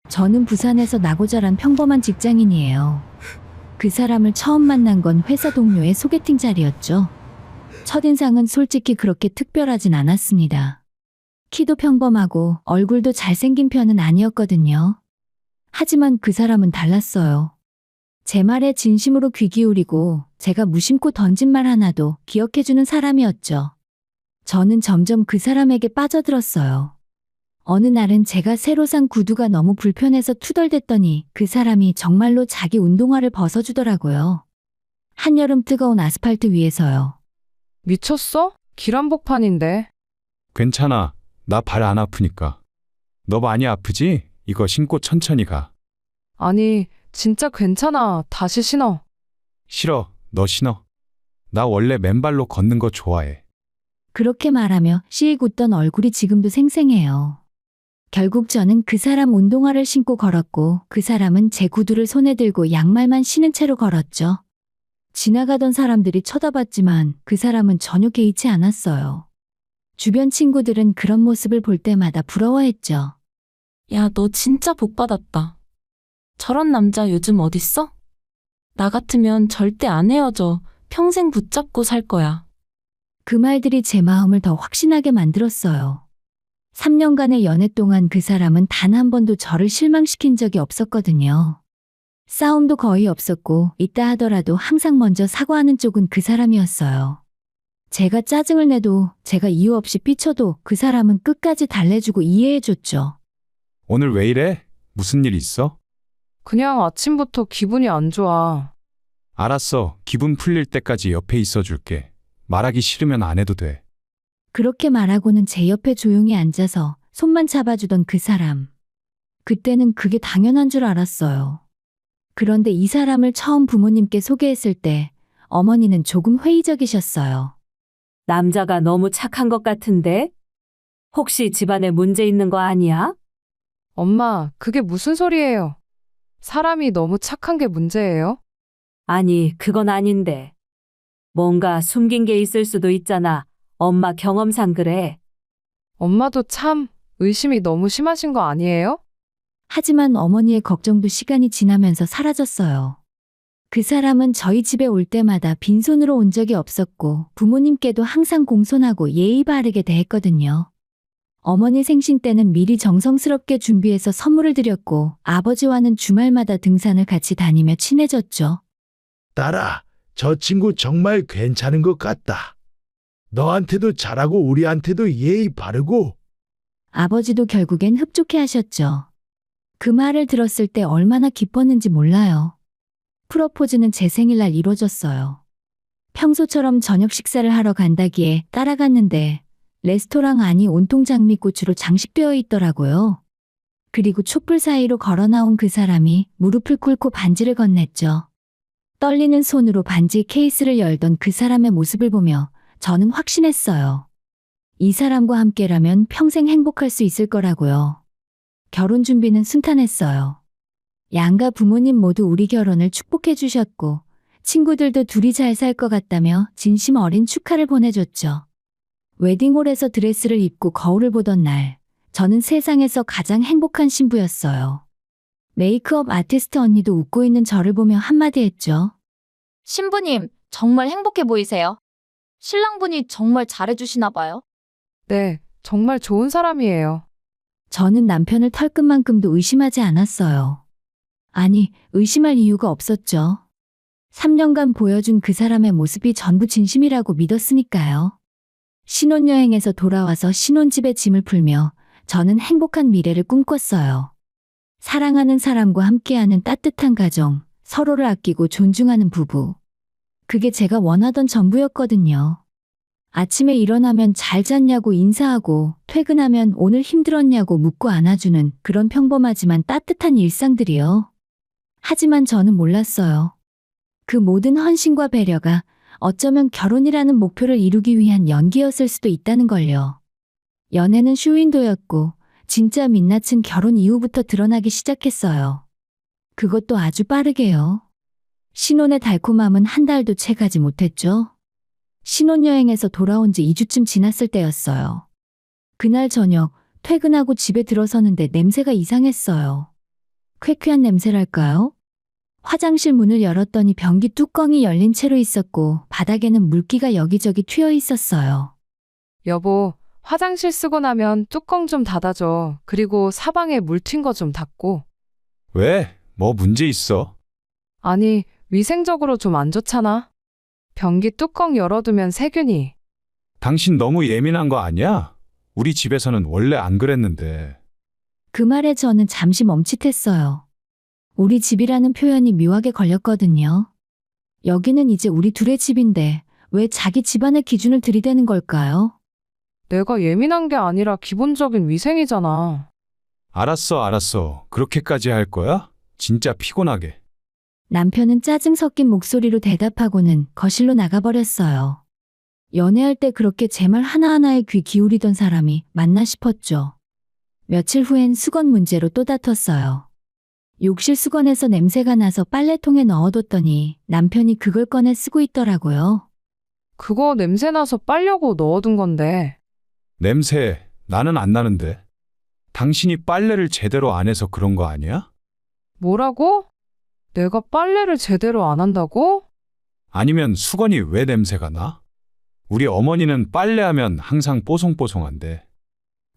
저는 부산에서 나고 자란 평범한 직장인이에요. 그 사람을 처음 만난 건 회사 동료의 소개팅 자리였죠. 첫인상은 솔직히 그렇게 특별하진 않았습니다. 키도 평범하고 얼굴도 잘생긴 편은 아니었거든요. 하지만 그 사람은 달랐어요. 제 말에 진심으로 귀 기울이고 제가 무심코 던진 말 하나도 기억해주는 사람이었죠. 저는 점점 그 사람에게 빠져들었어요. 어느 날은 제가 새로 산 구두가 너무 불편해서 투덜댔더니 그 사람이 정말로 자기 운동화를 벗어주더라고요. 한여름 뜨거운 아스팔트 위에서요. 미쳤어? 길 한복판인데. 괜찮아. 나 발 안 아프니까. 너 많이 아프지? 이거 신고 천천히 가. 아니, 진짜 괜찮아. 다시 신어. 싫어. 너 신어. 나 원래 맨발로 걷는 거 좋아해. 그렇게 말하며 씩 웃던 얼굴이 지금도 생생해요. 결국 저는 그 사람 운동화를 신고 걸었고 그 사람은 제 구두를 손에 들고 양말만 신은 채로 걸었죠. 지나가던 사람들이 쳐다봤지만 그 사람은 전혀 개의치 않았어요. 주변 친구들은 그런 모습을 볼 때마다 부러워했죠. 야, 너 진짜 복 받았다. 저런 남자 요즘 어딨어? 나 같으면 절대 안 헤어져. 평생 붙잡고 살 거야. 그 말들이 제 마음을 더 확신하게 만들었어요. 3년간의 연애 동안 그 사람은 단 한 번도 저를 실망시킨 적이 없었거든요. 싸움도 거의 없었고 있다 하더라도 항상 먼저 사과하는 쪽은 그 사람이었어요. 제가 짜증을 내도 제가 이유 없이 삐쳐도 그 사람은 끝까지 달래주고 이해해줬죠. 오늘 왜 이래? 무슨 일 있어? 그냥 아침부터 기분이 안 좋아. 알았어. 기분 풀릴 때까지 옆에 있어 줄게. 말하기 싫으면 안 해도 돼. 그렇게 말하고는 제 옆에 조용히 앉아서 손만 잡아주던 그 사람. 그때는 그게 당연한 줄 알았어요. 그런데 이 사람을 처음 부모님께 소개했을 때 어머니는 조금 회의적이셨어요. 남자가 너무 착한 것 같은데? 혹시 집안에 문제 있는 거 아니야? 엄마, 그게 무슨 소리예요? 사람이 너무 착한 게 문제예요? 아니, 그건 아닌데. 뭔가 숨긴 게 있을 수도 있잖아. 엄마 경험상 그래. 엄마도 참 의심이 너무 심하신 거 아니에요? 하지만 어머니의 걱정도 시간이 지나면서 사라졌어요. 그 사람은 저희 집에 올 때마다 빈손으로 온 적이 없었고 부모님께도 항상 공손하고 예의 바르게 대했거든요. 어머니 생신 때는 미리 정성스럽게 준비해서 선물을 드렸고 아버지와는 주말마다 등산을 같이 다니며 친해졌죠. 딸아, 저 친구 정말 괜찮은 것 같다. 너한테도 잘하고 우리한테도 예의 바르고. 아버지도 결국엔 흡족해 하셨죠. 그 말을 들었을 때 얼마나 기뻤는지 몰라요. 프로포즈는 제 생일날 이루어졌어요. 평소처럼 저녁 식사를 하러 간다기에 따라갔는데 레스토랑 안이 온통 장미꽃으로 장식되어 있더라고요. 그리고 촛불 사이로 걸어 나온 그 사람이 무릎을 꿇고 반지를 건넸죠. 떨리는 손으로 반지 케이스를 열던 그 사람의 모습을 보며 저는 확신했어요. 이 사람과 함께라면 평생 행복할 수 있을 거라고요. 결혼 준비는 순탄했어요. 양가 부모님 모두 우리 결혼을 축복해 주셨고 친구들도 둘이 잘 살 것 같다며 진심 어린 축하를 보내줬죠. 웨딩홀에서 드레스를 입고 거울을 보던 날, 저는 세상에서 가장 행복한 신부였어요. 메이크업 아티스트 언니도 웃고 있는 저를 보며 한마디 했죠. 신부님, 정말 행복해 보이세요. 신랑분이 정말 잘해주시나 봐요. 네, 정말 좋은 사람이에요. 저는 남편을 털끝만큼도 의심하지 않았어요. 아니, 의심할 이유가 없었죠. 3년간 보여준 그 사람의 모습이 전부 진심이라고 믿었으니까요. 신혼여행에서 돌아와서 신혼집에 짐을 풀며 저는 행복한 미래를 꿈꿨어요. 사랑하는 사람과 함께하는 따뜻한 가정, 서로를 아끼고 존중하는 부부. 그게 제가 원하던 전부였거든요. 아침에 일어나면 잘 잤냐고 인사하고 퇴근하면 오늘 힘들었냐고 묻고 안아주는 그런 평범하지만 따뜻한 일상들이요. 하지만 저는 몰랐어요. 그 모든 헌신과 배려가 어쩌면 결혼이라는 목표를 이루기 위한 연기였을 수도 있다는 걸요. 연애는 쇼윈도였고 진짜 민낯은 결혼 이후부터 드러나기 시작했어요. 그것도 아주 빠르게요. 신혼의 달콤함은 한 달도 채 가지 못했죠. 신혼여행에서 돌아온 지 2주쯤 지났을 때였어요. 그날 저녁 퇴근하고 집에 들어서는데 냄새가 이상했어요. 쾌쾌한 냄새랄까요? 화장실 문을 열었더니 변기 뚜껑이 열린 채로 있었고 바닥에는 물기가 여기저기 튀어 있었어요. 여보, 화장실 쓰고 나면 뚜껑 좀 닫아줘. 그리고 사방에 물 튄 거 좀 닦고. 왜? 뭐 문제 있어? 아니, 위생적으로 좀 안 좋잖아. 변기 뚜껑 열어두면 세균이. 당신 너무 예민한 거 아니야? 우리 집에서는 원래 안 그랬는데. 그 말에 저는 잠시 멈칫했어요. 우리 집이라는 표현이 묘하게 걸렸거든요. 여기는 이제 우리 둘의 집인데 왜 자기 집안의 기준을 들이대는 걸까요? 내가 예민한 게 아니라 기본적인 위생이잖아. 알았어. 그렇게까지 할 거야? 진짜 피곤하게. 남편은 짜증 섞인 목소리로 대답하고는 거실로 나가버렸어요. 연애할 때 그렇게 제 말 하나하나에 귀 기울이던 사람이 맞나 싶었죠. 며칠 후엔 수건 문제로 또 다퉜어요. 욕실 수건에서 냄새가 나서 빨래통에 넣어뒀더니 남편이 그걸 꺼내 쓰고 있더라고요. 그거 냄새나서 빨려고 넣어둔 건데. 냄새, 나는 안 나는데. 당신이 빨래를 제대로 안 해서 그런 거 아니야? 뭐라고? 내가 빨래를 제대로 안 한다고? 아니면 수건이 왜 냄새가 나? 우리 어머니는 빨래하면 항상 뽀송뽀송한데.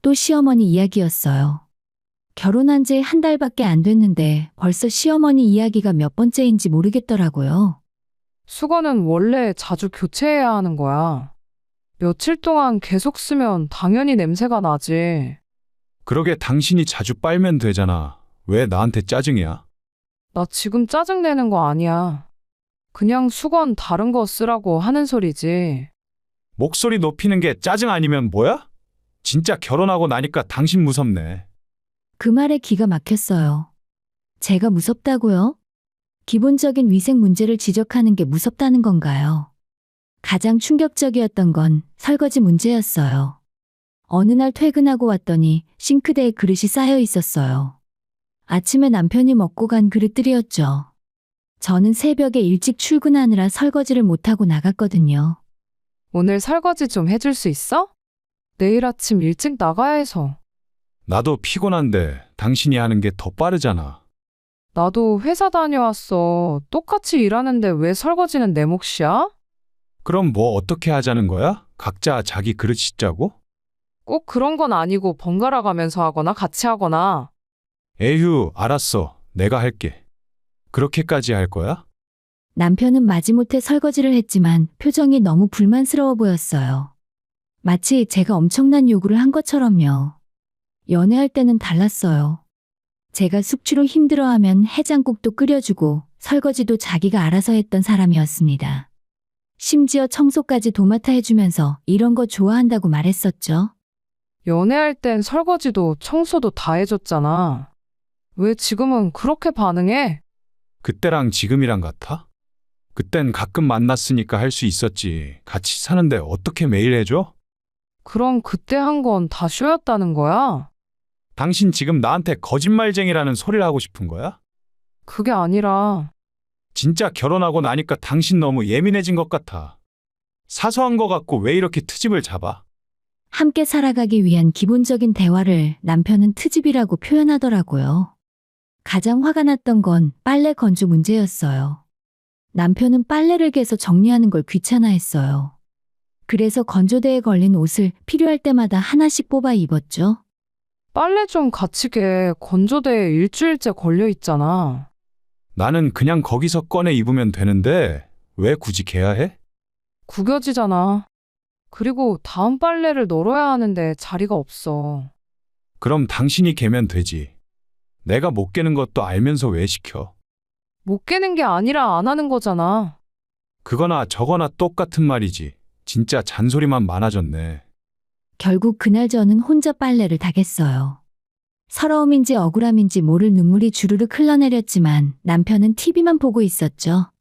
또 시어머니 이야기였어요. 결혼한 지 한 달밖에 안 됐는데 벌써 시어머니 이야기가 몇 번째인지 모르겠더라고요. 수건은 원래 자주 교체해야 하는 거야. 며칠 동안 계속 쓰면 당연히 냄새가 나지. 그러게 당신이 자주 빨면 되잖아. 왜 나한테 짜증이야? 나 지금 짜증내는 거 아니야. 그냥 수건 다른 거 쓰라고 하는 소리지. 목소리 높이는 게 짜증 아니면 뭐야? 진짜 결혼하고 나니까 당신 무섭네. 그 말에 기가 막혔어요. 제가 무섭다고요? 기본적인 위생 문제를 지적하는 게 무섭다는 건가요? 가장 충격적이었던 건 설거지 문제였어요. 어느 날 퇴근하고 왔더니 싱크대에 그릇이 쌓여 있었어요. 아침에 남편이 먹고 간 그릇들이었죠. 저는 새벽에 일찍 출근하느라 설거지를 못하고 나갔거든요. 오늘 설거지 좀 해줄 수 있어? 내일 아침 일찍 나가야 해서. 나도 피곤한데 당신이 하는 게 더 빠르잖아. 나도 회사 다녀왔어. 똑같이 일하는데 왜 설거지는 내 몫이야? 그럼 뭐 어떻게 하자는 거야? 각자 자기 그릇 씻자고? 꼭 그런 건 아니고 번갈아 가면서 하거나 같이 하거나. 에휴, 알았어. 내가 할게. 그렇게까지 할 거야? 남편은 마지못해 설거지를 했지만 표정이 너무 불만스러워 보였어요. 마치 제가 엄청난 요구를 한 것처럼요. 연애할 때는 달랐어요. 제가 숙취로 힘들어하면 해장국도 끓여주고 설거지도 자기가 알아서 했던 사람이었습니다. 심지어 청소까지 도맡아 해주면서 이런 거 좋아한다고 말했었죠. 연애할 땐 설거지도 청소도 다 해줬잖아. 왜 지금은 그렇게 반응해? 그때랑 지금이랑 같아? 그땐 가끔 만났으니까 할 수 있었지. 같이 사는데 어떻게 매일 해줘? 그럼 그때 한 건 다 쇼였다는 거야? 당신 지금 나한테 거짓말쟁이라는 소리를 하고 싶은 거야? 그게 아니라 진짜 결혼하고 나니까 당신 너무 예민해진 것 같아. 사소한 거 갖고 왜 이렇게 트집을 잡아? 함께 살아가기 위한 기본적인 대화를 남편은 트집이라고 표현하더라고요. 가장 화가 났던 건 빨래 건조 문제였어요. 남편은 빨래를 개서 정리하는 걸 귀찮아했어요. 그래서 건조대에 걸린 옷을 필요할 때마다 하나씩 뽑아 입었죠. 빨래 좀 같이 개. 건조대에 일주일째 걸려 있잖아. 나는 그냥 거기서 꺼내 입으면 되는데 왜 굳이 개야 해? 구겨지잖아. 그리고 다음 빨래를 널어야 하는데 자리가 없어. 그럼 당신이 개면 되지. 내가 못 개는 것도 알면서 왜 시켜? 못 개는 게 아니라 안 하는 거잖아. 그거나 저거나 똑같은 말이지. 진짜 잔소리만 많아졌네. 결국 그날 저는 혼자 빨래를 다 겠어요. 서러움인지 억울함인지 모를 눈물이 주르륵 흘러내렸지만 남편은 TV만 보고 있었죠.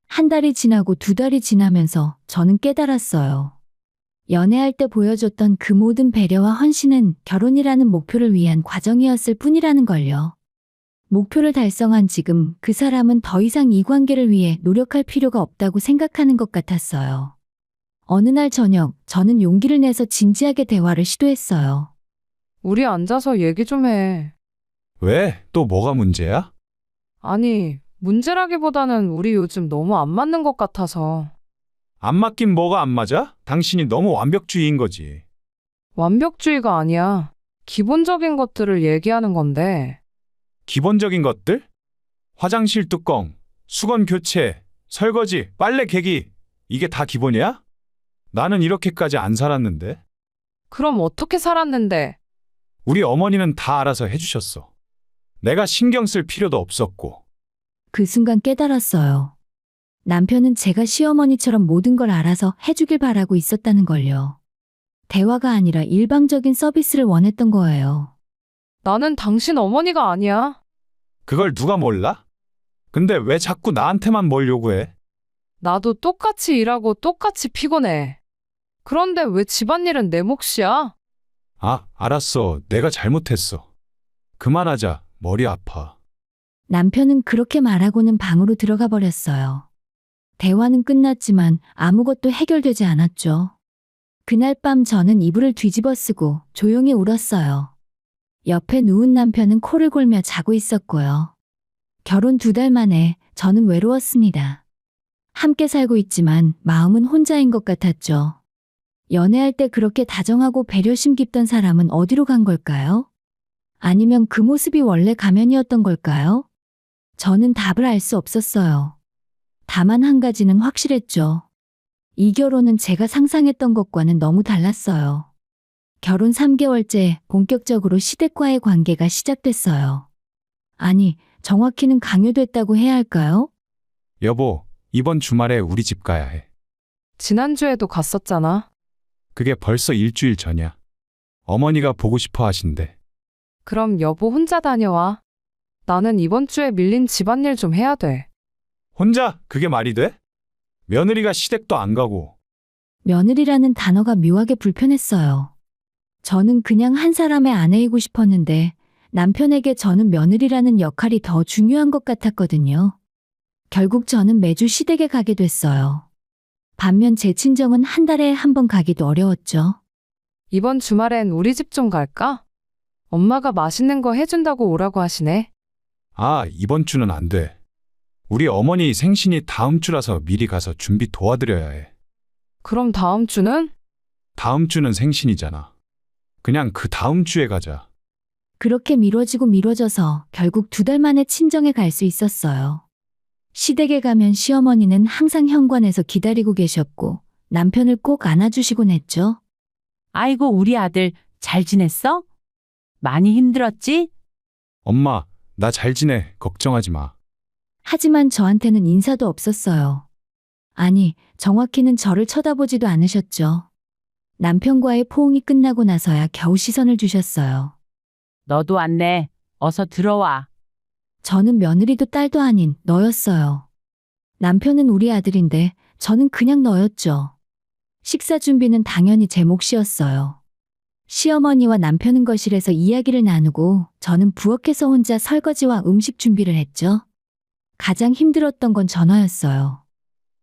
한 달이 지나고 두 달이 지나면서 저는 깨달았어요. 연애할 때 보여줬던 그 모든 배려와 헌신은 결혼이라는 목표를 위한 과정이었을 뿐이라는 걸요. 목표를 달성한 지금 그 사람은 더 이상 이 관계를 위해 노력할 필요가 없다고 생각하는 것 같았어요. 어느 날 저녁, 저는 용기를 내서 진지하게 대화를 시도했어요. 우리 앉아서 얘기 좀 해. 왜? 또 뭐가 문제야? 아니, 문제라기보다는 우리 요즘 너무 안 맞는 것 같아서. 안 맞긴 뭐가 안 맞아? 당신이 너무 완벽주의인 거지. 완벽주의가 아니야. 기본적인 것들을 얘기하는 건데. 기본적인 것들? 화장실 뚜껑, 수건 교체, 설거지, 빨래 개기. 이게 다 기본이야? 나는 이렇게까지 안 살았는데. 그럼 어떻게 살았는데? 우리 어머니는 다 알아서 해주셨어. 내가 신경 쓸 필요도 없었고. 그 순간 깨달았어요. 남편은 제가 시어머니처럼 모든 걸 알아서 해주길 바라고 있었다는 걸요. 대화가 아니라 일방적인 서비스를 원했던 거예요. 나는 당신 어머니가 아니야. 그걸 누가 몰라? 근데 왜 자꾸 나한테만 뭘 요구해? 나도 똑같이 일하고 똑같이 피곤해. 그런데 왜 집안일은 내 몫이야? 아, 알았어. 내가 잘못했어. 그만하자. 머리 아파. 남편은 그렇게 말하고는 방으로 들어가 버렸어요. 대화는 끝났지만 아무것도 해결되지 않았죠. 그날 밤 저는 이불을 뒤집어 쓰고 조용히 울었어요. 옆에 누운 남편은 코를 골며 자고 있었고요. 결혼 2달 만에 저는 외로웠습니다. 함께 살고 있지만 마음은 혼자인 것 같았죠. 연애할 때 그렇게 다정하고 배려심 깊던 사람은 어디로 간 걸까요? 아니면 그 모습이 원래 가면이었던 걸까요? 저는 답을 알 수 없었어요. 다만 한 가지는 확실했죠. 이 결혼은 제가 상상했던 것과는 너무 달랐어요. 결혼 3개월째 본격적으로 시댁과의 관계가 시작됐어요. 아니, 정확히는 강요됐다고 해야 할까요? 여보, 이번 주말에 우리 집 가야 해. 지난주에도 갔었잖아. 그게 벌써 일주일 전이야. 어머니가 보고 싶어 하신대. 그럼 여보 혼자 다녀와. 나는 이번 주에 밀린 집안일 좀 해야 돼. 혼자? 그게 말이 돼? 며느리가 시댁도 안 가고. 며느리라는 단어가 묘하게 불편했어요. 저는 그냥 한 사람의 아내이고 싶었는데 남편에게 저는 며느리라는 역할이 더 중요한 것 같았거든요. 결국 저는 매주 시댁에 가게 됐어요. 반면 제 친정은 한 달에 한 번 가기도 어려웠죠. 이번 주말엔 우리 집 좀 갈까? 엄마가 맛있는 거 해준다고 오라고 하시네. 아, 이번 주는 안 돼. 우리 어머니 생신이 다음 주라서 미리 가서 준비 도와드려야 해. 그럼 다음 주는? 다음 주는 생신이잖아. 그냥 그 다음 주에 가자. 그렇게 미뤄지고 미뤄져서 결국 2달 만에 친정에 갈 수 있었어요. 시댁에 가면 시어머니는 항상 현관에서 기다리고 계셨고 남편을 꼭 안아주시곤 했죠. 아이고, 우리 아들 잘 지냈어? 많이 힘들었지? 엄마, 나 잘 지내. 걱정하지 마. 하지만 저한테는 인사도 없었어요. 아니, 정확히는 저를 쳐다보지도 않으셨죠. 남편과의 포옹이 끝나고 나서야 겨우 시선을 주셨어요. 너도 왔네. 어서 들어와. 저는 며느리도 딸도 아닌 너였어요. 남편은 우리 아들인데 저는 그냥 너였죠. 식사 준비는 당연히 제 몫이었어요. 시어머니와 남편은 거실에서 이야기를 나누고 저는 부엌에서 혼자 설거지와 음식 준비를 했죠. 가장 힘들었던 건 전화였어요.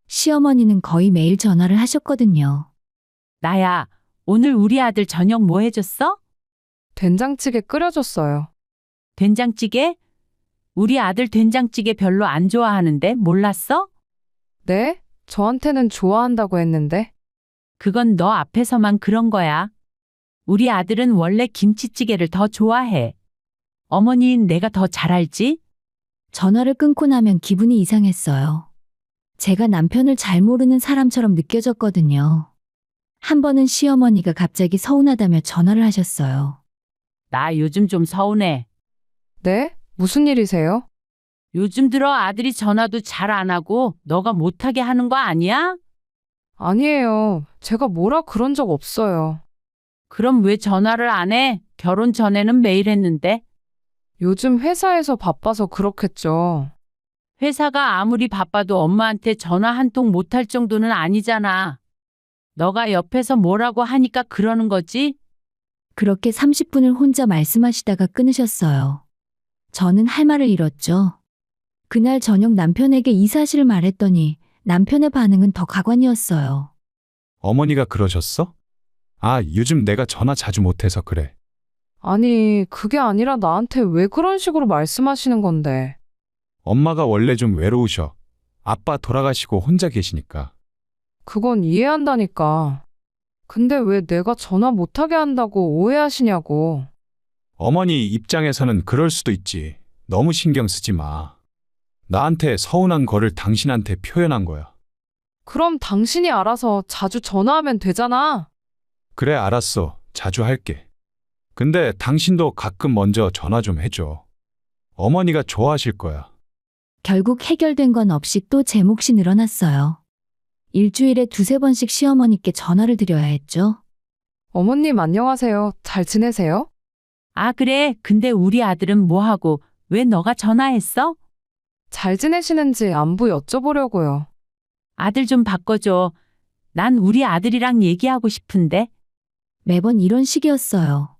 시어머니는 거의 매일 전화를 하셨거든요. 나야, 오늘 우리 아들 저녁 뭐 해줬어? 된장찌개 끓여줬어요. 된장찌개? 우리 아들 된장찌개 별로 안 좋아하는데 몰랐어? 네? 저한테는 좋아한다고 했는데. 그건 너 앞에서만 그런 거야. 우리 아들은 원래 김치찌개를 더 좋아해. 어머니인 내가 더 잘 알지? 전화를 끊고 나면 기분이 이상했어요. 제가 남편을 잘 모르는 사람처럼 느껴졌거든요. 한 번은 시어머니가 갑자기 서운하다며 전화를 하셨어요. 나 요즘 좀 서운해. 네? 무슨 일이세요? 요즘 들어 아들이 전화도 잘 안 하고 너가 못하게 하는 거 아니야? 아니에요. 제가 뭐라 그런 적 없어요. 그럼 왜 전화를 안 해? 결혼 전에는 매일 했는데. 요즘 회사에서 바빠서 그렇겠죠. 회사가 아무리 바빠도 엄마한테 전화 한 통 못할 정도는 아니잖아. 너가 옆에서 뭐라고 하니까 그러는 거지? 그렇게 30분을 혼자 말씀하시다가 끊으셨어요. 저는 할 말을 잃었죠. 그날 저녁 남편에게 이 사실을 말했더니 남편의 반응은 더 가관이었어요. 어머니가 그러셨어? 아, 요즘 내가 전화 자주 못해서 그래. 아니, 그게 아니라 나한테 왜 그런 식으로 말씀하시는 건데. 엄마가 원래 좀 외로우셔. 아빠 돌아가시고 혼자 계시니까. 그건 이해한다니까. 근데 왜 내가 전화 못하게 한다고 오해하시냐고. 어머니 입장에서는 그럴 수도 있지. 너무 신경 쓰지 마. 나한테 서운한 거를 당신한테 표현한 거야. 그럼 당신이 알아서 자주 전화하면 되잖아. 그래, 알았어. 자주 할게. 근데 당신도 가끔 먼저 전화 좀 해줘. 어머니가 좋아하실 거야. 결국 해결된 건 없이 또 제 몫이 늘어났어요. 일주일에 두세 번씩 시어머니께 전화를 드려야 했죠. 어머님 안녕하세요. 잘 지내세요? 아, 그래. 근데 우리 아들은 뭐하고 왜 너가 전화했어? 잘 지내시는지 안부 여쭤보려고요. 아들 좀 바꿔줘. 난 우리 아들이랑 얘기하고 싶은데. 매번 이런 식이었어요.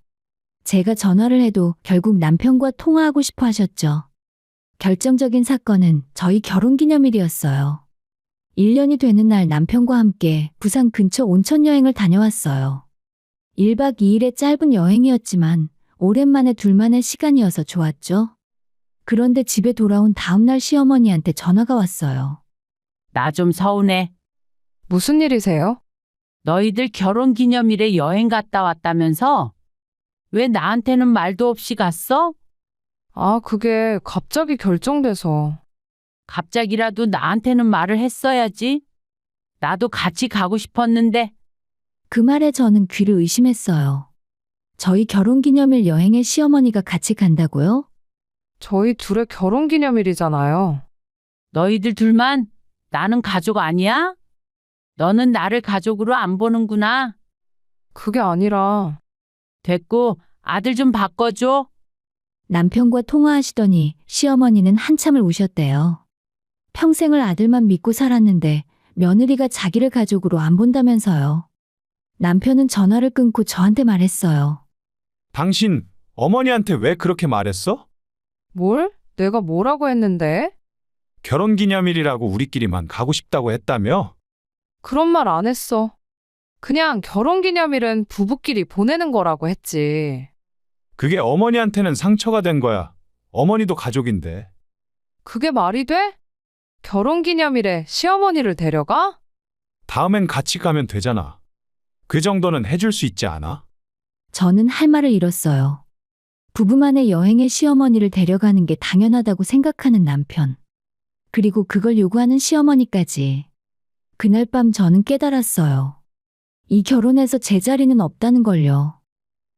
제가 전화를 해도 결국 남편과 통화하고 싶어 하셨죠. 결정적인 사건은 저희 결혼기념일이었어요. 1년이 되는 날 남편과 함께 부산 근처 온천 여행을 다녀왔어요. 1박 2일의 짧은 여행이었지만 오랜만에 둘만의 시간이어서 좋았죠. 그런데 집에 돌아온 다음날 시어머니한테 전화가 왔어요. 나 좀 서운해. 무슨 일이세요? 너희들 결혼 기념일에 여행 갔다 왔다면서? 왜 나한테는 말도 없이 갔어? 아, 그게 갑자기 결정돼서. 갑자기라도 나한테는 말을 했어야지. 나도 같이 가고 싶었는데. 그 말에 저는 귀를 의심했어요. 저희 결혼기념일 여행에 시어머니가 같이 간다고요? 저희 둘의 결혼 기념일이잖아요. 너희들 둘만? 나는 가족 아니야? 너는 나를 가족으로 안 보는구나. 그게 아니라 됐고, 아들 좀 바꿔줘. 남편과 통화하시더니 시어머니는 한참을 우셨대요. 평생을 아들만 믿고 살았는데 며느리가 자기를 가족으로 안 본다면서요. 남편은 전화를 끊고 저한테 말했어요. 당신 어머니한테 왜 그렇게 말했어? 뭘? 내가 뭐라고 했는데? 결혼기념일이라고 우리끼리만 가고 싶다고 했다며? 그런 말 안 했어. 그냥 결혼 기념일은 부부끼리 보내는 거라고 했지. 그게 어머니한테는 상처가 된 거야. 어머니도 가족인데. 그게 말이 돼? 결혼 기념일에 시어머니를 데려가? 다음엔 같이 가면 되잖아. 그 정도는 해줄 수 있지 않아? 저는 할 말을 잃었어요. 부부만의 여행에 시어머니를 데려가는 게 당연하다고 생각하는 남편. 그리고 그걸 요구하는 시어머니까지. 그날 밤 저는 깨달았어요. 이 결혼에서 제 자리는 없다는 걸요.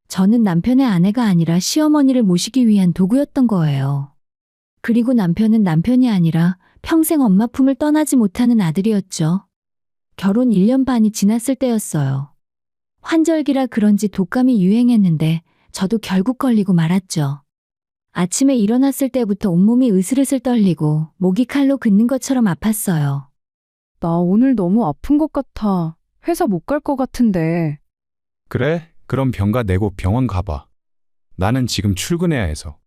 저는 남편의 아내가 아니라 시어머니를 모시기 위한 도구였던 거예요. 그리고 남편은 남편이 아니라 평생 엄마 품을 떠나지 못하는 아들이었죠. 결혼 1년 반이 지났을 때였어요. 환절기라 그런지 독감이 유행했는데 저도 결국 걸리고 말았죠. 아침에 일어났을 때부터 온몸이 으슬으슬 떨리고 목이 칼로 긋는 것처럼 아팠어요. 나 오늘 너무 아픈 것 같아. 회사 못 갈 것 같은데. 그래? 그럼 병가 내고 병원 가봐. 나는 지금 출근해야 해서.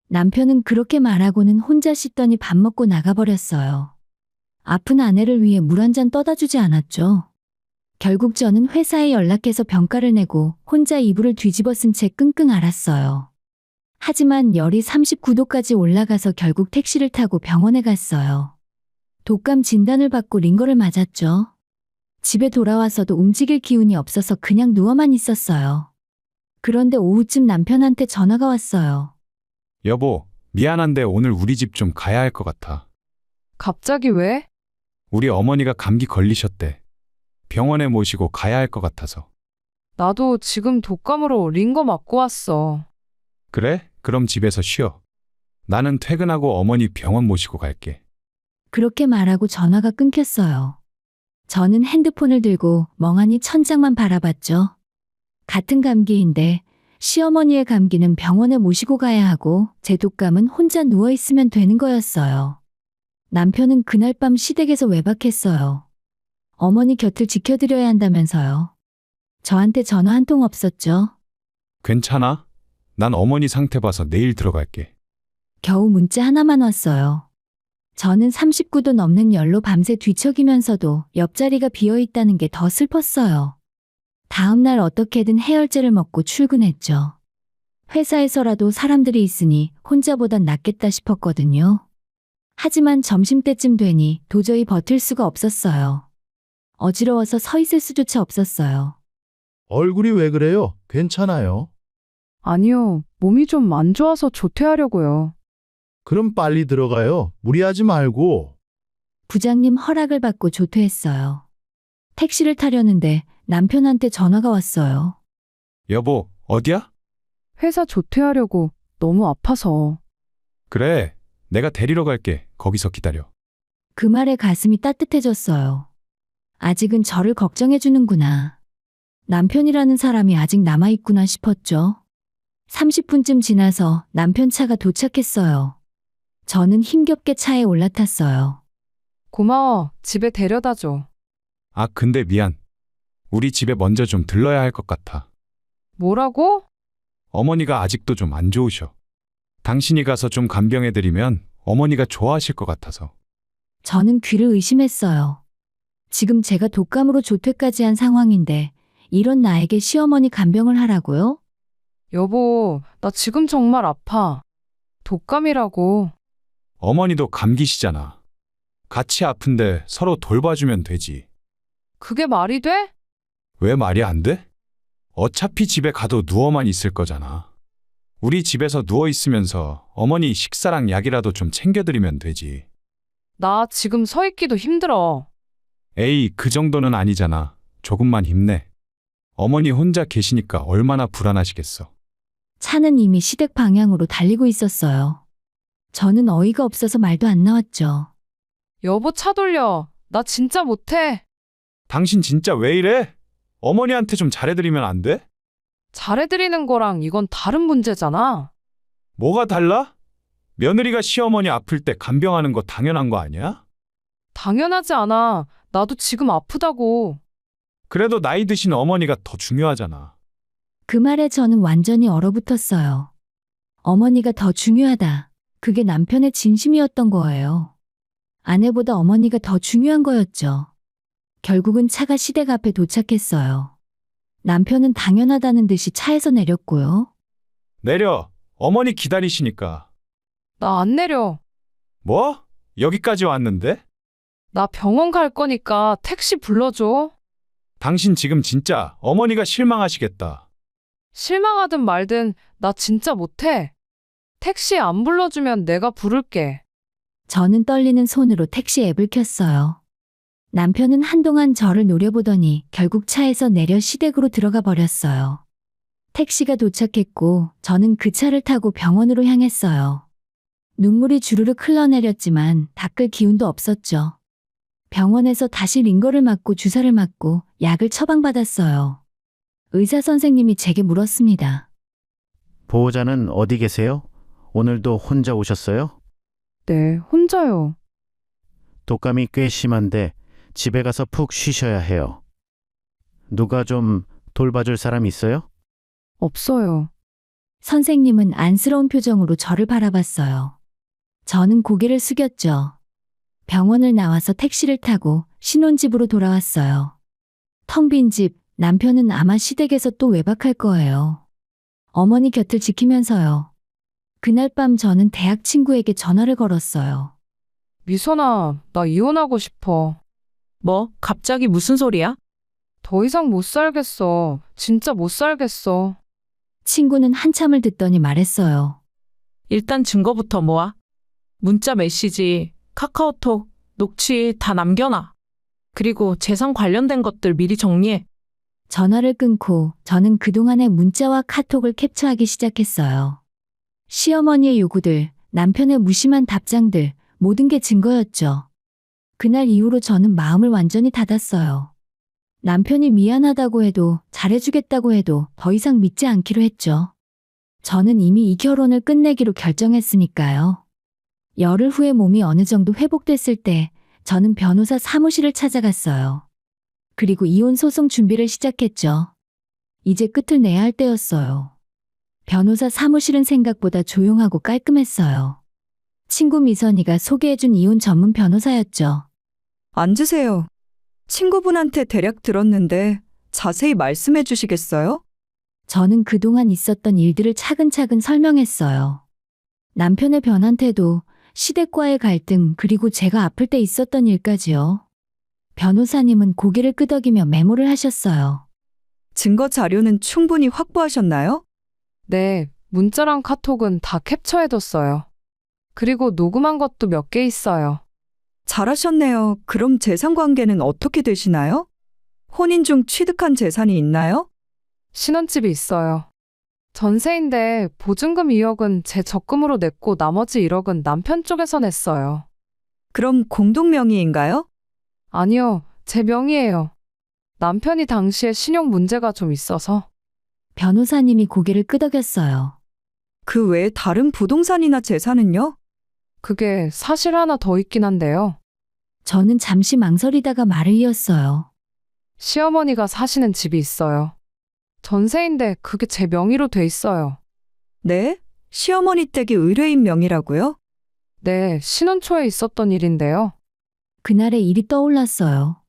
남편은 그렇게 말하고는 혼자 씻더니 밥 먹고 나가버렸어요. 아픈 아내를 위해 물 한 잔 떠다 주지 않았죠. 결국 저는 회사에 연락해서 병가를 내고 혼자 이불을 뒤집어 쓴 채 끙끙 앓았어요. 하지만 열이 39도까지 올라가서 결국 택시를 타고 병원에 갔어요. 독감 진단을 받고 링거를 맞았죠. 집에 돌아와서도 움직일 기운이 없어서 그냥 누워만 있었어요. 그런데 오후쯤 남편한테 전화가 왔어요. 여보, 미안한데 오늘 우리 집 좀 가야 할 것 같아. 갑자기 왜? 우리 어머니가 감기 걸리셨대. 병원에 모시고 가야 할 것 같아서. 나도 지금 독감으로 링거 맞고 왔어. 그래? 그럼 집에서 쉬어. 나는 퇴근하고 어머니 병원 모시고 갈게. 그렇게 말하고 전화가 끊겼어요. 저는 핸드폰을 들고 멍하니 천장만 바라봤죠. 같은 감기인데 시어머니의 감기는 병원에 모시고 가야 하고 제 독감은 혼자 누워있으면 되는 거였어요. 남편은 그날 밤 시댁에서 외박했어요. 어머니 곁을 지켜드려야 한다면서요. 저한테 전화 한 통 없었죠. 괜찮아? 난 어머니 상태 봐서 내일 들어갈게. 겨우 문자 하나만 왔어요. 저는 39도 넘는 열로 밤새 뒤척이면서도 옆자리가 비어있다는 게 더 슬펐어요. 다음 날 어떻게든 해열제를 먹고 출근했죠. 회사에서라도 사람들이 있으니 혼자보단 낫겠다 싶었거든요. 하지만 점심때쯤 되니 도저히 버틸 수가 없었어요. 어지러워서 서 있을 수조차 없었어요. 얼굴이 왜 그래요? 괜찮아요. 아니요, 몸이 좀 안 좋아서 조퇴하려고요. 그럼 빨리 들어가요. 무리하지 말고. 부장님 허락을 받고 조퇴했어요. 택시를 타려는데 남편한테 전화가 왔어요. 여보, 어디야? 회사 조퇴하려고 너무 아파서. 그래, 내가 데리러 갈게. 거기서 기다려. 그 말에 가슴이 따뜻해졌어요. 아직은 저를 걱정해주는구나. 남편이라는 사람이 아직 남아있구나 싶었죠. 30분쯤 지나서 남편 차가 도착했어요. 저는 힘겹게 차에 올라탔어요. 고마워, 집에 데려다 줘. 아, 근데 미안. 우리 집에 먼저 좀 들러야 할 것 같아. 뭐라고? 어머니가 아직도 좀 안 좋으셔. 당신이 가서 좀 간병해드리면 어머니가 좋아하실 것 같아서. 저는 귀를 의심했어요. 지금 제가 독감으로 조퇴까지 한 상황인데 이런 나에게 시어머니 간병을 하라고요? 여보, 나 지금 정말 아파. 독감이라고. 어머니도 감기시잖아. 같이 아픈데 서로 돌봐주면 되지. 그게 말이 돼? 왜 말이 안 돼? 어차피 집에 가도 누워만 있을 거잖아. 우리 집에서 누워 있으면서 어머니 식사랑 약이라도 좀 챙겨드리면 되지. 나 지금 서 있기도 힘들어. 에이, 그 정도는 아니잖아. 조금만 힘내. 어머니 혼자 계시니까 얼마나 불안하시겠어. 차는 이미 시댁 방향으로 달리고 있었어요. 저는 어이가 없어서 말도 안 나왔죠. 여보, 차 돌려. 나 진짜 못해. 당신 진짜 왜 이래? 어머니한테 좀 잘해드리면 안 돼? 잘해드리는 거랑 이건 다른 문제잖아. 뭐가 달라? 며느리가 시어머니 아플 때 간병하는 거 당연한 거 아니야? 당연하지 않아. 나도 지금 아프다고. 그래도 나이 드신 어머니가 더 중요하잖아. 그 말에 저는 완전히 얼어붙었어요. 어머니가 더 중요하다. 그게 남편의 진심이었던 거예요. 아내보다 어머니가 더 중요한 거였죠. 결국은 차가 시댁 앞에 도착했어요. 남편은 당연하다는 듯이 차에서 내렸고요. 내려. 어머니 기다리시니까. 나 안 내려. 뭐? 여기까지 왔는데? 나 병원 갈 거니까 택시 불러줘. 당신 지금 진짜 어머니가 실망하시겠다. 실망하든 말든 나 진짜 못해. 택시 안 불러주면 내가 부를게. 저는 떨리는 손으로 택시 앱을 켰어요. 남편은 한동안 저를 노려보더니 결국 차에서 내려 시댁으로 들어가 버렸어요. 택시가 도착했고 저는 그 차를 타고 병원으로 향했어요. 눈물이 주르륵 흘러내렸지만 닦을 기운도 없었죠. 병원에서 다시 링거를 맞고 주사를 맞고 약을 처방받았어요. 의사 선생님이 제게 물었습니다. 보호자는 어디 계세요? 오늘도 혼자 오셨어요? 네, 혼자요. 독감이 꽤 심한데 집에 가서 푹 쉬셔야 해요. 누가 좀 돌봐줄 사람 있어요? 없어요. 선생님은 안쓰러운 표정으로 저를 바라봤어요. 저는 고개를 숙였죠. 병원을 나와서 택시를 타고 신혼집으로 돌아왔어요. 텅 빈 집, 남편은 아마 시댁에서 또 외박할 거예요. 어머니 곁을 지키면서요. 그날 밤 저는 대학 친구에게 전화를 걸었어요. 미선아, 나 이혼하고 싶어. 뭐? 갑자기 무슨 소리야? 더 이상 못 살겠어. 진짜 못 살겠어. 친구는 한참을 듣더니 말했어요. 일단 증거부터 모아. 문자 메시지, 카카오톡, 녹취 다 남겨놔. 그리고 재산 관련된 것들 미리 정리해. 전화를 끊고 저는 그동안의 문자와 카톡을 캡처하기 시작했어요. 시어머니의 요구들, 남편의 무심한 답장들, 모든 게 증거였죠. 그날 이후로 저는 마음을 완전히 닫았어요. 남편이 미안하다고 해도 잘해주겠다고 해도 더 이상 믿지 않기로 했죠. 저는 이미 이 결혼을 끝내기로 결정했으니까요. 열흘 후에 몸이 어느 정도 회복됐을 때 저는 변호사 사무실을 찾아갔어요. 그리고 이혼 소송 준비를 시작했죠. 이제 끝을 내야 할 때였어요. 변호사 사무실은 생각보다 조용하고 깔끔했어요. 친구 미선이가 소개해준 이혼 전문 변호사였죠. 앉으세요. 친구분한테 대략 들었는데 자세히 말씀해 주시겠어요? 저는 그동안 있었던 일들을 차근차근 설명했어요. 남편의 변한 태도, 시댁과의 갈등, 그리고 제가 아플 때 있었던 일까지요. 변호사님은 고개를 끄덕이며 메모를 하셨어요. 증거 자료는 충분히 확보하셨나요? 네, 문자랑 카톡은 다 캡처해뒀어요. 그리고 녹음한 것도 몇 개 있어요. 잘하셨네요. 그럼 재산 관계는 어떻게 되시나요? 혼인 중 취득한 재산이 있나요? 신혼집이 있어요. 전세인데 보증금 2억은 제 적금으로 냈고 나머지 1억은 남편 쪽에서 냈어요. 그럼 공동 명의인가요? 아니요, 제 명의예요. 남편이 당시에 신용 문제가 좀 있어서. 변호사님이 고개를 끄덕였어요. 그 외에 다른 부동산이나 재산은요? 그게 사실 하나 더 있긴 한데요. 저는 잠시 망설이다가 말을 이었어요. 시어머니가 사시는 집이 있어요. 전세인데 그게 제 명의로 돼 있어요. 네? 시어머니 댁이 의뢰인 명의라고요? 네, 신혼 초에 있었던 일인데요. 그날의 일이 떠올랐어요.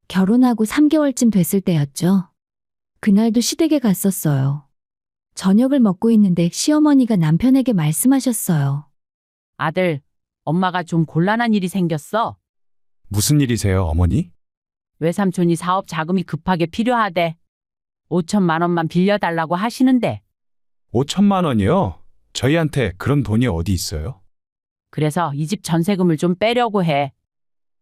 결혼하고 3개월쯤 됐을 때였죠. 그날도 시댁에 갔었어요. 저녁을 먹고 있는데 시어머니가 남편에게 말씀하셨어요. 아들, 엄마가 좀 곤란한 일이 생겼어. 무슨 일이세요, 어머니? 외삼촌이 사업 자금이 급하게 필요하대. 5천만 원만 빌려달라고 하시는데. 5천만 원이요? 저희한테 그런 돈이 어디 있어요? 그래서 이 집 전세금을 좀 빼려고 해.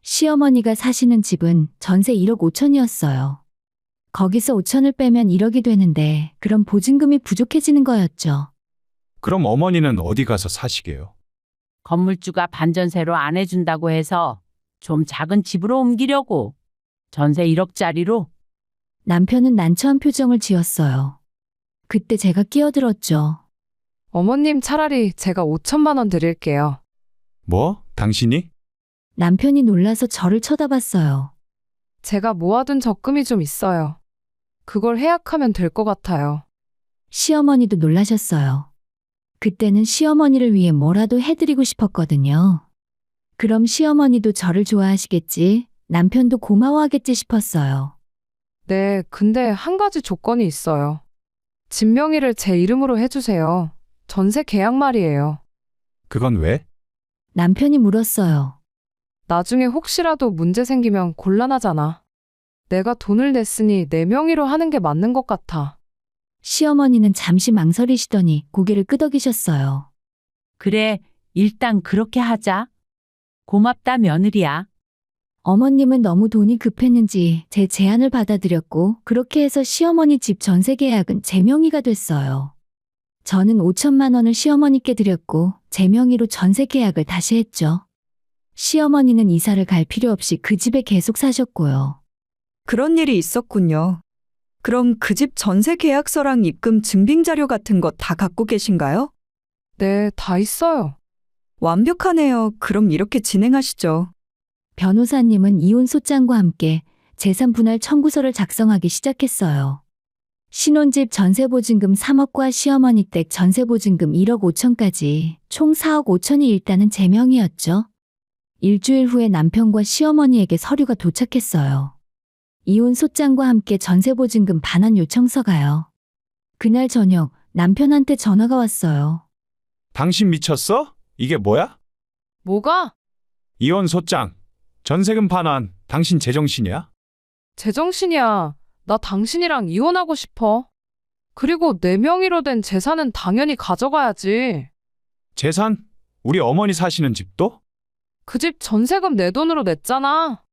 시어머니가 사시는 집은 전세 1억 5천이었어요. 거기서 5천을 빼면 1억이 되는데 그럼 보증금이 부족해지는 거였죠. 그럼 어머니는 어디 가서 사시게요? 건물주가 반전세로 안 해준다고 해서 좀 작은 집으로 옮기려고. 전세 1억짜리로. 남편은 난처한 표정을 지었어요. 그때 제가 끼어들었죠. 어머님 차라리 제가 5천만 원 드릴게요. 뭐? 당신이? 남편이 놀라서 저를 쳐다봤어요. 제가 모아둔 적금이 좀 있어요. 그걸 해약하면 될 것 같아요. 시어머니도 놀라셨어요. 그때는 시어머니를 위해 뭐라도 해드리고 싶었거든요. 그럼 시어머니도 저를 좋아하시겠지, 남편도 고마워하겠지 싶었어요. 네, 근데 한 가지 조건이 있어요. 집 명의를 제 이름으로 해주세요. 전세 계약 말이에요. 그건 왜? 남편이 물었어요. 나중에 혹시라도 문제 생기면 곤란하잖아. 내가 돈을 냈으니 내 명의로 하는 게 맞는 것 같아. 시어머니는 잠시 망설이시더니 고개를 끄덕이셨어요. 그래, 일단 그렇게 하자. 고맙다, 며느리야. 어머님은 너무 돈이 급했는지 제 제안을 받아들였고 그렇게 해서 시어머니 집 전세 계약은 제 명의가 됐어요. 저는 5천만 원을 시어머니께 드렸고 제 명의로 전세 계약을 다시 했죠. 시어머니는 이사를 갈 필요 없이 그 집에 계속 사셨고요. 그런 일이 있었군요. 그럼 그 집 전세 계약서랑 입금 증빙 자료 같은 거 다 갖고 계신가요? 네, 다 있어요. 완벽하네요. 그럼 이렇게 진행하시죠. 변호사님은 이혼 소장과 함께 재산 분할 청구서를 작성하기 시작했어요. 신혼집 전세보증금 3억과 시어머니 댁 전세보증금 1억 5천까지 총 4억 5천이 일단은 제 명의였죠. 일주일 후에 남편과 시어머니에게 서류가 도착했어요. 이혼 소장과 함께 전세보증금 반환 요청서가요. 그날 저녁 남편한테 전화가 왔어요. 당신 미쳤어? 이게 뭐야? 뭐가? 이혼 소장, 전세금 반환, 당신 제정신이야? 제정신이야. 나 당신이랑 이혼하고 싶어. 그리고 내 명의로 된 재산은 당연히 가져가야지. 재산? 우리 어머니 사시는 집도? 그 집 전세금 내 돈으로 냈잖아.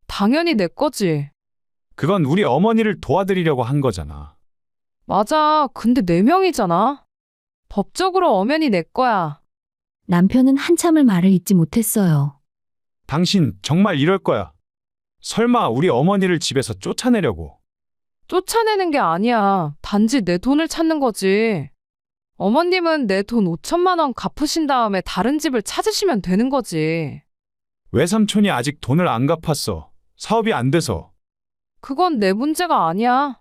당연히 내 거지. 그건 우리 어머니를 도와드리려고 한 거잖아. 맞아. 근데 내 명의잖아. 법적으로 엄연히 내 거야. 남편은 한참을 말을 잇지 못했어요. 당신 정말 이럴 거야. 설마 우리 어머니를 집에서 쫓아내려고. 쫓아내는 게 아니야. 단지 내 돈을 찾는 거지. 어머님은 내 돈 5천만 원 갚으신 다음에 다른 집을 찾으시면 되는 거지. 외삼촌이 아직 돈을 안 갚았어. 사업이 안 돼서. 그건 내 문제가 아니야.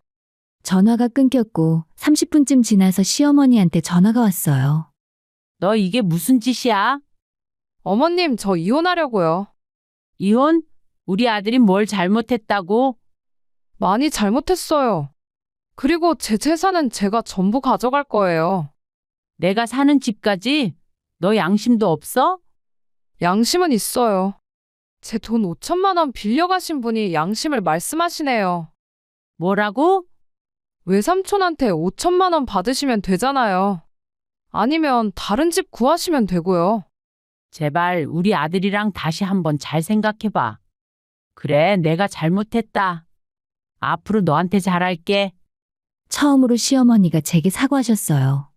전화가 끊겼고 30분쯤 지나서 시어머니한테 전화가 왔어요. 너 이게 무슨 짓이야? 어머님, 저 이혼하려고요. 이혼? 우리 아들이 뭘 잘못했다고? 많이 잘못했어요. 그리고 제 재산은 제가 전부 가져갈 거예요. 내가 사는 집까지? 너 양심도 없어? 양심은 있어요. 제 돈 5천만 원 빌려가신 분이 양심을 말씀하시네요. 뭐라고? 외삼촌한테 5천만 원 받으시면 되잖아요. 아니면 다른 집 구하시면 되고요. 제발 우리 아들이랑 다시 한번 잘 생각해봐. 그래, 내가 잘못했다. 앞으로 너한테 잘할게. 처음으로 시어머니가 제게 사과하셨어요.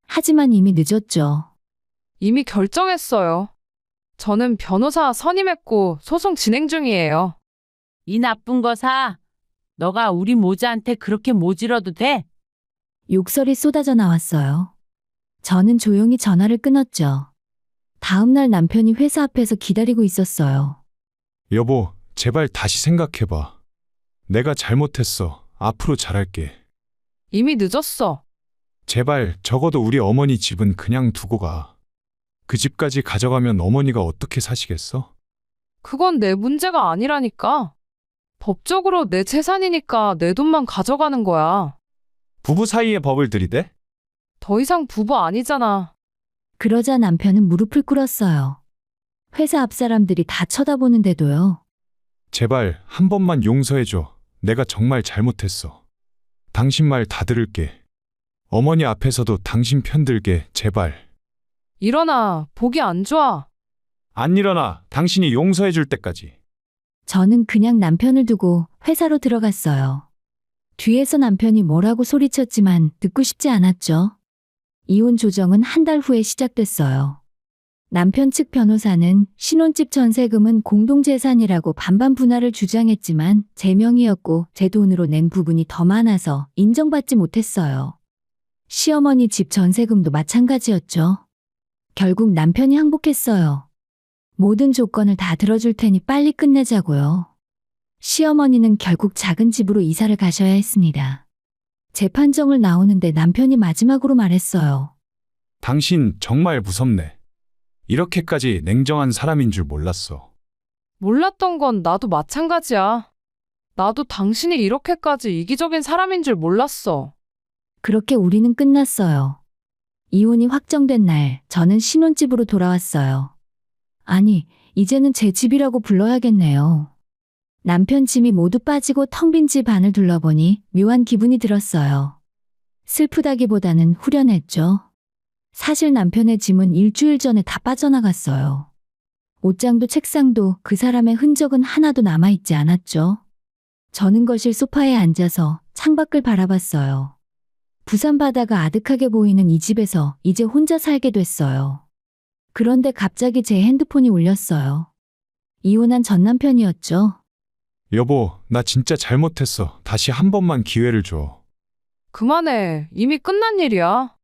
하지만 이미 늦었죠. 이미 결정했어요. 저는 변호사 선임했고 소송 진행 중이에요. 이 나쁜 거사. 너가 우리 모자한테 그렇게 모질어도 돼? 욕설이 쏟아져 나왔어요. 저는 조용히 전화를 끊었죠. 다음 날 남편이 회사 앞에서 기다리고 있었어요. 여보, 제발 다시 생각해봐. 내가 잘못했어. 앞으로 잘할게. 이미 늦었어. 제발 적어도 우리 어머니 집은 그냥 두고 가. 그 집까지 가져가면 어머니가 어떻게 사시겠어? 그건 내 문제가 아니라니까. 법적으로 내 재산이니까 내 돈만 가져가는 거야. 부부 사이에 법을 들이대? 더 이상 부부 아니잖아. 그러자 남편은 무릎을 꿇었어요. 회사 앞 사람들이 다 쳐다보는데도요. 제발 한 번만 용서해줘. 내가 정말 잘못했어. 당신 말 다 들을게. 어머니 앞에서도 당신 편 들게, 제발. 일어나, 보기 안 좋아. 안 일어나. 당신이 용서해줄 때까지. 저는 그냥 남편을 두고 회사로 들어갔어요. 뒤에서 남편이 뭐라고 소리쳤지만 듣고 싶지 않았죠. 이혼 조정은 한 달 후에 시작됐어요. 남편 측 변호사는 신혼집 전세금은 공동재산이라고 반반 분할을 주장했지만 제 명의였고 제 돈으로 낸 부분이 더 많아서 인정받지 못했어요. 시어머니 집 전세금도 마찬가지였죠. 결국 남편이 항복했어요. 모든 조건을 다 들어줄 테니 빨리 끝내자고요. 시어머니는 결국 작은 집으로 이사를 가셔야 했습니다. 재판정을 나오는데 남편이 마지막으로 말했어요. 당신 정말 무섭네. 이렇게까지 냉정한 사람인 줄 몰랐어. 몰랐던 건 나도 마찬가지야. 나도 당신이 이렇게까지 이기적인 사람인 줄 몰랐어. 그렇게 우리는 끝났어요. 이혼이 확정된 날, 저는 신혼집으로 돌아왔어요. 아니, 이제는 제 집이라고 불러야겠네요. 남편 짐이 모두 빠지고 텅 빈 집 안을 둘러보니 묘한 기분이 들었어요. 슬프다기보다는 후련했죠. 사실 남편의 짐은 일주일 전에 다 빠져나갔어요. 옷장도 책상도 그 사람의 흔적은 하나도 남아있지 않았죠. 저는 거실 소파에 앉아서 창밖을 바라봤어요. 부산 바다가 아득하게 보이는 이 집에서 이제 혼자 살게 됐어요. 그런데 갑자기 제 핸드폰이 울렸어요. 이혼한 전 남편이었죠. 여보, 나 진짜 잘못했어. 다시 한 번만 기회를 줘. 그만해. 이미 끝난 일이야.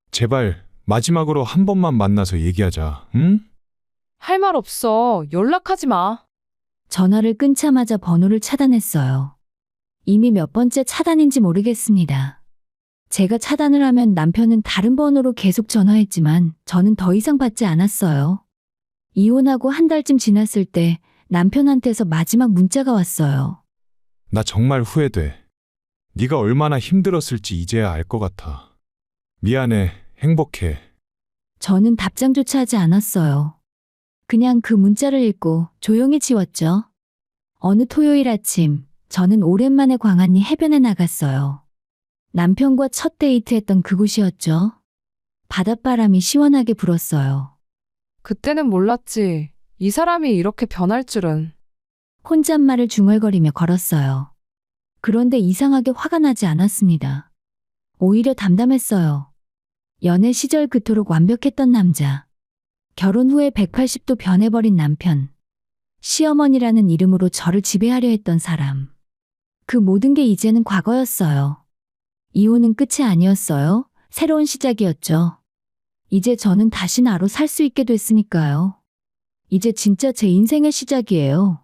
제발 마지막으로 한 번만 만나서 얘기하자. 응? 할 말 없어. 연락하지 마. 전화를 끊자마자 번호를 차단했어요. 이미 몇 번째 차단인지 모르겠습니다. 제가 차단을 하면 남편은 다른 번호로 계속 전화했지만 저는 더 이상 받지 않았어요. 이혼하고 한 달쯤 지났을 때 남편한테서 마지막 문자가 왔어요. 나 정말 후회돼. 네가 얼마나 힘들었을지 이제야 알 것 같아. 미안해. 행복해. 저는 답장조차 하지 않았어요. 그냥 그 문자를 읽고 조용히 지웠죠. 어느 토요일 아침, 저는 오랜만에 광안리 해변에 나갔어요. 남편과 첫 데이트했던 그곳이었죠. 바닷바람이 시원하게 불었어요. 그때는 몰랐지. 이 사람이 이렇게 변할 줄은. 혼잣말을 중얼거리며 걸었어요. 그런데 이상하게 화가 나지 않았습니다. 오히려 담담했어요. 연애 시절 그토록 완벽했던 남자. 결혼 후에 180도 변해버린 남편. 시어머니라는 이름으로 저를 지배하려 했던 사람. 그 모든 게 이제는 과거였어요. 이혼은 끝이 아니었어요. 새로운 시작이었죠. 이제 저는 다시 나로 살 수 있게 됐으니까요. 이제 진짜 제 인생의 시작이에요.